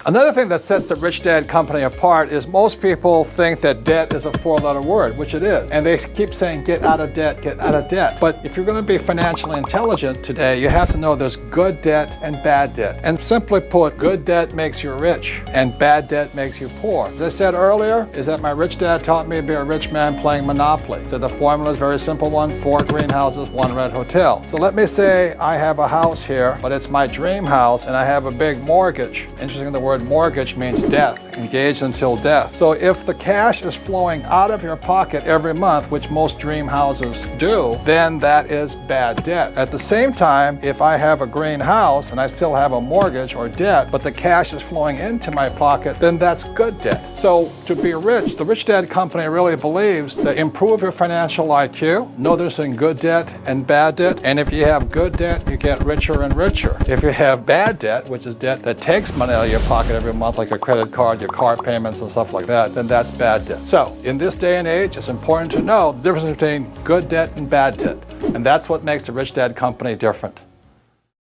Another thing that sets the Rich Dad Company apart is most people think that debt is a 4-letter word, which it is. And they keep saying, get out of debt, get out of debt. But if you're going to be financially intelligent today, you have to know there's good debt and bad debt. And simply put, good debt makes you rich and bad debt makes you poor. As I said earlier, is that my rich dad taught me to be a rich man playing Monopoly. So the formula is a very simple one: 4 greenhouses, 1 red hotel. So let me say I have a house here, but it's my dream house and I have a big mortgage. Interesting, the word mortgage means death, engaged until death. So if the cash is flowing out of your pocket every month, which most dream houses do, then that is bad debt. At the same time, if I have a green house and I still have a mortgage or debt, but the cash is flowing into my pocket, then that's good debt. So to be rich, the Rich Dad Company really believes that improve your financial IQ, noticing good debt and bad debt, and if you have good debt, you get richer and richer. If you have bad debt, which is debt that takes money out of your pocket every month, like a credit card, your car payments and stuff like that, then that's bad debt. So in this day and age, it's important to know the difference between good debt and bad debt. And that's what makes the Rich Dad Company different.